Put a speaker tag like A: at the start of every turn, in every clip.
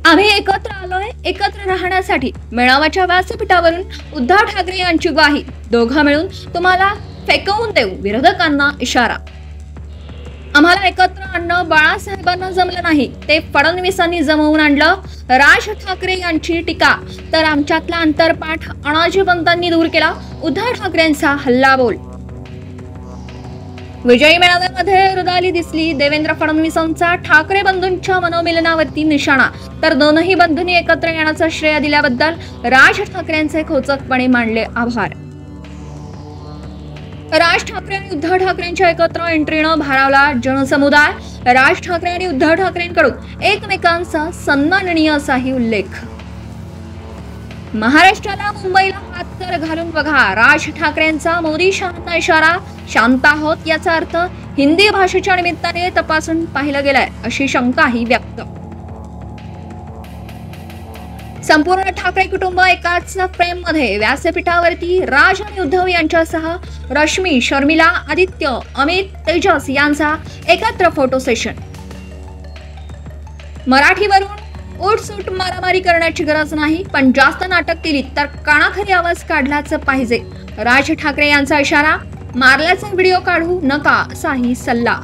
A: आम्ही एकत्र आलोय एकत्र राहण्यासाठी। मेळाव्याच्या व्यासपीठावरून उद्धव ठाकरे यांची ग्वाही। दोघं मिळून तुम्हाला फेकवून देऊ, विरोधकांना इशारा। आम्हाला एकत्र आणणं बाळासाहेबांना जमलं नाही, ते फडणवीसांनी जमवून आणलं। राज ठाकरे यांची टीका। तर आमच्यातला अंतरपाठ अनाजी पंतांनी दूर केला, उद्धव ठाकरेंचा हल्लाबोल। विजयी मेळाव्यामध्ये रुदाली दिसली। देवेंद्र फडणवीसांचा ठाकरे बंधूंच्या मनोमिलनावरती निशाणा। तर दोनही बंधूंनी एकत्र येण्याचं श्रेय दिल्याबद्दल राज ठाकरेंचे खोचकपणे मानले आभार। राज ठाकरे आणि उद्धव ठाकरेंच्या एकत्र एंट्रीनं भारावला जनसमुदाय। राज ठाकरे आणि उद्धव ठाकरेंकडून एकमेकांचा सन्माननीय असाही उल्लेख। महाराष्ट्राला मुंबईला हातकर घालून बघा, राज ठाकरेंचा मोदी शहांना इशारा। शांत आहोत याचा अर्थ हिंदी भाषेच्या निमित्ताने तपासून पाहिलं गेलंय, अशी शंकाही व्यक्त। संपूर्ण ठाकरे कुटुंब एकाच फ्रेम मध्ये। व्यासपीठावरती राज आणि उद्धव यांच्यासह रश्मी, शर्मिला, आदित्य, अमित, तेजस यांचा एकत्र फोटो सेशन। मराठीवरून उठसूट मारामारी करण्याची गरज नाही, पण जास्त नाटक केली तर कानाखाली आवाज काढलाच पाहिजे। राज ठाकरे यांचा इशारा। मारल्याचा व्हिडिओ काढू नका असाही सल्ला।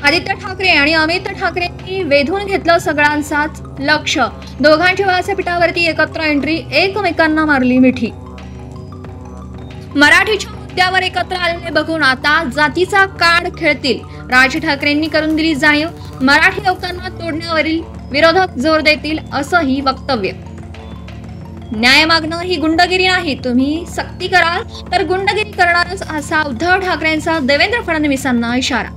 A: आदित्य ठाकरे आणि अमित ठाकरेंनी वेधून घेतलं सगळ्यांचाच लक्ष। दोघांच्या व्यासपीठावरती एकत्र एंट्री, एकमेकांना मारली मिठी। मराठीच्या मुद्द्यावर एकत्र आलेले बघून आता जातीचा कार्ड खेळतील, राज ठाकरेंनी करून दिली जाणीव। मराठी लोकांना तोडण्यावरील विरोधक जोर देतील, असंही वक्तव्य। न्याय मागणं ही गुंडगिरी नाही, तुम्ही सक्ती कराल तर गुंडगिरी करणारच, असा उद्धव ठाकरेंचा देवेंद्र फडणवीसांना इशारा।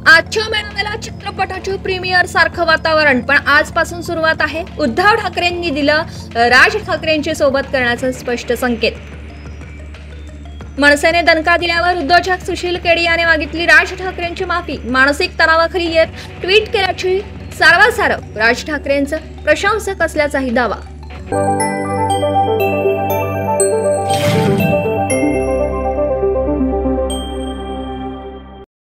A: आजच्या मेळाव्याला चित्रपटाच्या प्रीमियर सारखं वातावरण, पण आजपासून सुरुवात आहे। उद्धव ठाकरेंनी दिलं राज ठाकरेंची सोबत करण्याचं स्पष्ट संकेत। मनसेने दणका दिल्यावर उद्योजक सुशील केडी याने मागितली राज ठाकरेंची माफी। मानसिक तणावाखाली येत ट्विट केल्याची सारवासारव राज ठाकरेंचं प्रशंसक असल्याचाही दावा।